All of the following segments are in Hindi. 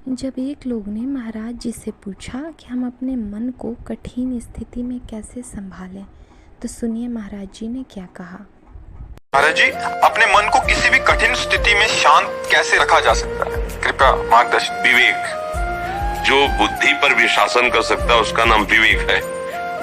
जब एक लोग ने महाराज जी से पूछा कि हम अपने मन को कठिन स्थिति में कैसे संभालें, तो सुनिए महाराज जी ने क्या कहा। महाराज जी, अपने मन को किसी भी कठिन स्थिति में शांत कैसे रखा जा सकता है, कृपया मार्गदर्शन। विवेक, जो बुद्धि पर भी शासन कर सकता है उसका नाम विवेक है।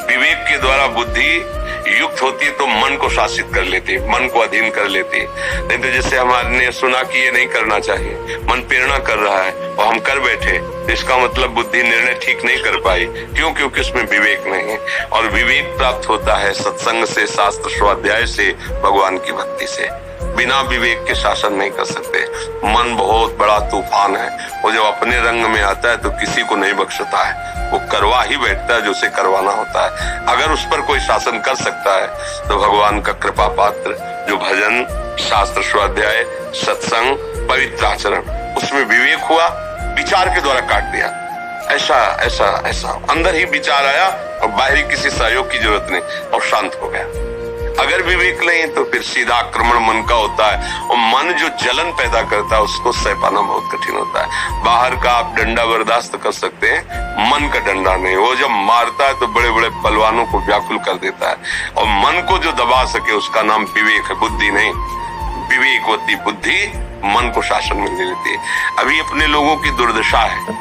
विवेक के द्वारा बुद्धि युक्त होती है तो मन को शासित कर लेती है, मन को अधीन कर लेती है। नहीं तो जैसे हमने सुना कि ये नहीं करना चाहिए, मन प्रेरणा कर रहा है और हम कर बैठे, तो इसका मतलब बुद्धि निर्णय ठीक नहीं कर पाई। क्यों? क्योंकि उसमें विवेक नहीं है। और विवेक प्राप्त होता है सत्संग से, शास्त्र स्वाध्याय से, भगवान की भक्ति से। बिना विवेक के शासन नहीं कर सकते। मन बहुत बड़ा तूफान है, वो जब अपने रंग में आता है तो किसी को नहीं बख्शता है, वो करवा ही बैठता है जो उसे करवाना होता है। अगर उस पर कोई शासन कर सकता है तो भगवान का कृपा पात्र, जो भजन, शास्त्र स्वाध्याय, सत्संग, पवित्र आचरण, उसमें विवेक हुआ, विचार के द्वारा काट दिया। ऐसा ऐसा ऐसा अंदर ही विचार आया और बाहरी किसी सहयोग की जरूरत नहीं, और शांत हो गया। अगर विवेक नहीं तो फिर सीधा आक्रमण मन का होता है, और मन जो जलन पैदा करता है उसको सह पाना बहुत कठिन होता है। बाहर का आप डंडा बर्दाश्त कर सकते हैं, मन का डंडा नहीं। वो जब मारता है तो बड़े बड़े पहलवानों को व्याकुल कर देता है, और मन को जो दबा सके उसका नाम विवेक है, बुद्धि नहीं। विवेकवती बुद्धि मन को शासन में ले लेती है। अभी अपने लोगों की दुर्दशा है,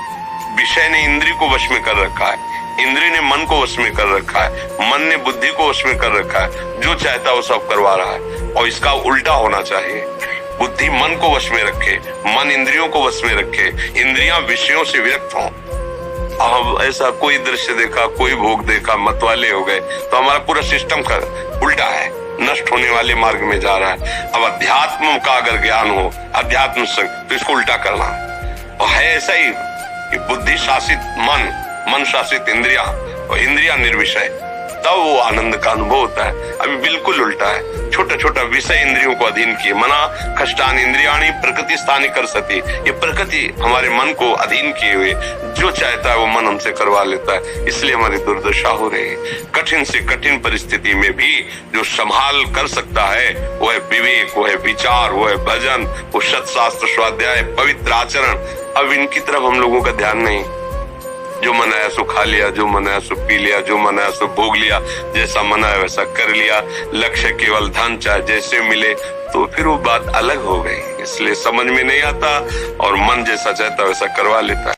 विषय ने इंद्रिय को वश में कर रखा है, इंद्रिय ने मन को वश में कर रखा है, मन ने बुद्धि को वश में कर रखा है। जो चाहता है वो सब करवा रहा है, और इसका उल्टा होना चाहिए। बुद्धि मन को वश में रखे, मन इंद्रियों को वश में रखे, इंद्रियां विषयों से विरक्त हों। अब ऐसा कोई दृश्य देखा, कोई भोग देखा, मतवाले हो गए, तो हमारा पूरा सिस्टम का उल्टा है, नष्ट होने वाले मार्ग में जा रहा है। अब अध्यात्म का अगर ज्ञान हो, अध्यात्म संग, तो इसको उल्टा करना है। और है ऐसा ही कि बुद्धि शासित मन, मन शासित इंद्रिया, और इंद्रिया निर्विषय, तब वो आनंद का अनुभव होता है। अभी बिल्कुल उल्टा है, छोटा छोटा विषय इंद्रियों को अधीन किए। मना कष्टान इंद्रियाणी प्रकृति स्थानी कर सती, ये प्रकृति हमारे मन को अधीन किए हुए जो चाहता है वो मन हमसे करवा लेता है। इसलिए हमारी दुर्दशा हो रही है। कठिन से कठिन परिस्थिति में भी जो संभाल कर सकता है वो है विवेक, वो है विचार, वो है भजन, वो सत्शास्त्र स्वाध्याय, पवित्र आचरण। अब इनकी तरफ हम लोगों का ध्यान नहीं। जो मन आया सो खा लिया, जो मन आया सो पी लिया, जो मन आया सो भोग लिया, जैसा मन आया वैसा कर लिया। लक्ष्य केवल धन, चाहे जैसे मिले, तो फिर वो बात अलग हो गई। इसलिए समझ में नहीं आता और मन जैसा चाहता वैसा करवा लेता है।